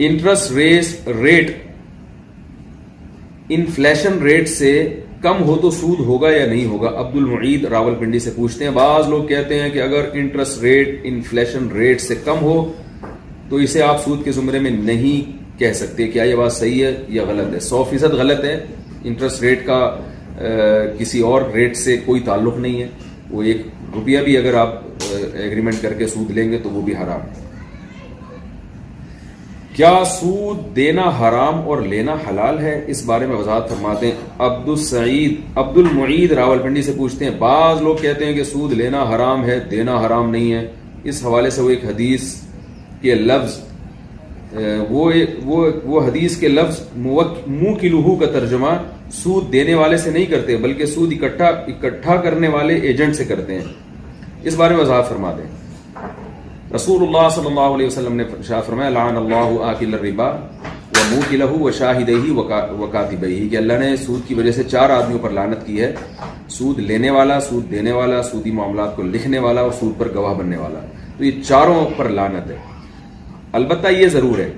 Interest rate inflation rate سے کم ہو تو سود ہوگا یا نہیں ہوگا؟ عبد المعید راولپنڈی سے پوچھتے ہیں. بعض لوگ کہتے ہیں کہ اگر انٹرسٹ ریٹ انفلیشن ریٹ سے کم ہو تو اسے آپ سود کے زمرے میں نہیں کہہ سکتے. کیا یہ بات صحیح ہے یا غلط ہے؟ 100% غلط ہے. انٹرسٹ ریٹ کا کسی اور ریٹ سے کوئی تعلق نہیں ہے. وہ 1 روپیہ بھی اگر آپ ایگریمنٹ کر کے سود لیں گے تو وہ بھی حرام ہے. کیا سود دینا حرام اور لینا حلال ہے؟ اس بارے میں وضاحت فرماتے ہیں. عبد المعید راولپنڈی سے پوچھتے ہیں. بعض لوگ کہتے ہیں کہ سود لینا حرام ہے، دینا حرام نہیں ہے. اس حوالے سے وہ ایک حدیث کے لفظ وہ حدیث کے لفظ موکلہ کا ترجمہ سود دینے والے سے نہیں کرتے بلکہ سود اکٹھا کرنے والے ایجنٹ سے کرتے ہیں. اس بارے میں وضاحت فرما دیں. رسول اللہ صلی اللہ علیہ وسلم نے ارشاد فرمایا لعن اللہ آکل الربا وموکلہ وشاہدہ وکاتبہ، کہ اللہ نے سود کی وجہ سے 4 آدمیوں پر لعنت کی ہے: سود لینے والا، سود دینے والا، سودی معاملات کو لکھنے والا اور سود پر گواہ بننے والا. تو یہ چاروں پر لعنت ہے. البتہ یہ ضرور ہے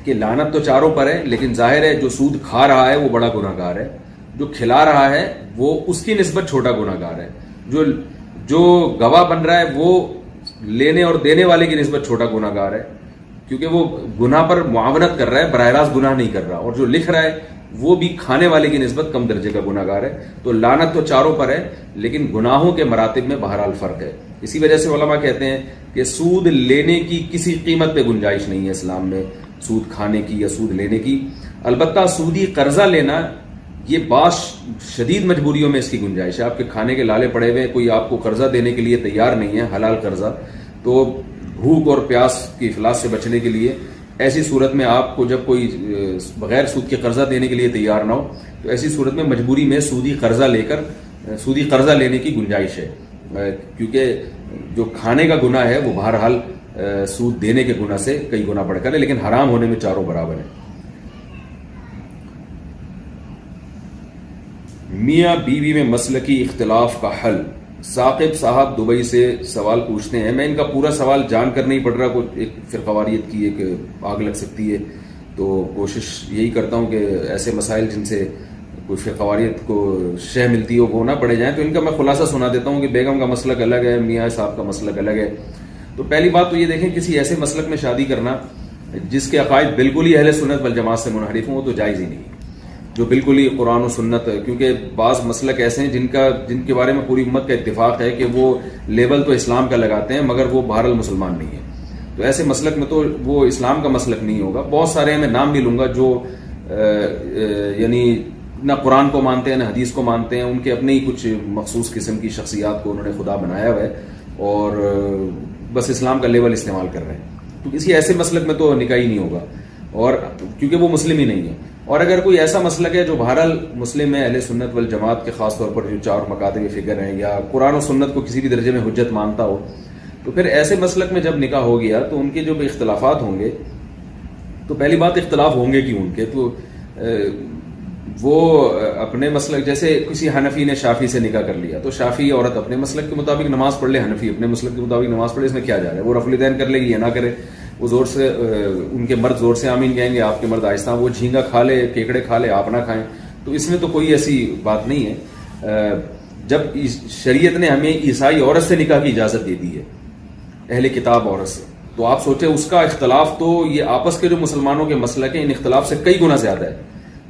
کہ لعنت تو چاروں پر ہے، لیکن ظاہر ہے جو سود کھا رہا ہے وہ بڑا گناہ گار ہے، جو کھلا رہا ہے وہ اس کی نسبت چھوٹا گناہ گار ہے، جو گواہ بن رہا ہے وہ لینے اور دینے والے کی نسبت چھوٹا گناہ گار ہے، کیونکہ وہ گناہ پر معاونت کر رہا ہے، براہ راست گناہ نہیں کر رہا. اور جو لکھ رہا ہے وہ بھی کھانے والے کی نسبت کم درجے کا گناہ گار ہے. تو لعنت تو چاروں پر ہے، لیکن گناہوں کے مراتب میں بہرحال فرق ہے. اسی وجہ سے علماء کہتے ہیں کہ سود لینے کی کسی قیمت پہ گنجائش نہیں ہے اسلام میں، سود کھانے کی یا سود لینے کی. البتہ سودی قرضہ لینا یہ بعض شدید مجبوریوں میں اس کی گنجائش ہے. آپ کے کھانے کے لالے پڑے ہوئے، کوئی آپ کو قرضہ دینے کے لیے تیار نہیں ہے، حلال قرضہ، تو بھوک اور پیاس کی افلاس سے بچنے کے لیے ایسی صورت میں آپ کو جب کوئی بغیر سود کے قرضہ دینے کے لیے تیار نہ ہو تو ایسی صورت میں مجبوری میں سودی قرضہ لینے کی گنجائش ہے، کیونکہ جو کھانے کا گناہ ہے وہ بہرحال سود دینے کے گناہ سے کئی گنا بڑھ کر ہے، لیکن حرام ہونے میں چاروں برابر ہیں. میاں بیوی میں مسلکی اختلاف کا حل. ثاقب صاحب دبئی سے سوال پوچھتے ہیں. میں ان کا پورا سوال جان کر نہیں پڑھ رہا، کوئی ایک فرقواریت کی ایک آگ لگ سکتی ہے، تو کوشش یہی کرتا ہوں کہ ایسے مسائل جن سے کوئی فرقواریت کو شہ ملتی ہو وہ نہ پڑے جائیں. تو ان کا میں خلاصہ سنا دیتا ہوں کہ بیگم کا مسلک الگ ہے، میاں صاحب کا مسلک الگ ہے. تو پہلی بات تو یہ دیکھیں، کسی ایسے مسلک میں شادی کرنا جس کے عقائد بالکل ہی اہل سنت والجماعت سے منحرف ہوں وہ تو جائز ہی نہیں، جو بالکل ہی قرآن و سنت، کیونکہ بعض مسلک ایسے ہیں جن کے بارے میں پوری امت کا اتفاق ہے کہ وہ لیبل تو اسلام کا لگاتے ہیں مگر وہ بہرحال مسلمان نہیں ہے. تو ایسے مسلک میں تو وہ اسلام کا مسلک نہیں ہوگا. بہت سارے ہیں، میں نام بھی لوں گا، جو یعنی نہ قرآن کو مانتے ہیں نہ حدیث کو مانتے ہیں. ان کے اپنے ہی کچھ مخصوص قسم کی شخصیات کو انہوں نے خدا بنایا ہوا ہے اور بس اسلام کا لیبل استعمال کر رہے ہیں. تو کسی ایسے مسلک میں تو نکاح ہی نہیں ہوگا، اور کیونکہ وہ مسلم ہی نہیں ہے. اور اگر کوئی ایسا مسلک ہے جو بہرحال مسلم ہے، اہل سنت والجماعت کے خاص طور پر جو 4 مکاتب فکر ہیں، یا قرآن و سنت کو کسی بھی درجے میں حجت مانتا ہو، تو پھر ایسے مسلک میں جب نکاح ہو گیا تو ان کے جو بھی اختلافات ہوں گے، تو پہلی بات اختلاف ہوں گے کیوں ان کے، تو وہ اپنے مسلک، جیسے کسی حنفی نے شافی سے نکاح کر لیا تو شافی عورت اپنے مسلک کے مطابق نماز پڑھ لے، حنفی اپنے مسلک کے مطابق نماز پڑھے، اس میں کیا جا رہا ہے؟ وہ رفع الیدین کر لے گی یا نہ کرے، وہ زور سے، ان کے مرد زور سے آمین کہیں گے، آپ کے مرد آہستہ، وہ جھینگا کھا لے، کیکڑے کھا لے، آپ نہ کھائیں. تو اس میں تو کوئی ایسی بات نہیں ہے. جب شریعت نے ہمیں عیسائی عورت سے نکاح کی اجازت دے دی ہے، اہل کتاب عورت سے، تو آپ سوچیں اس کا اختلاف تو یہ آپس کے جو مسلمانوں کے مسلک ہیں ان اختلاف سے کئی گنا زیادہ ہے.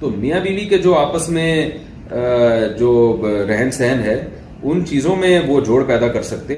تو میاں بیوی کے جو آپس میں جو رہن سہن ہے ان چیزوں میں وہ جوڑ پیدا کر سکتے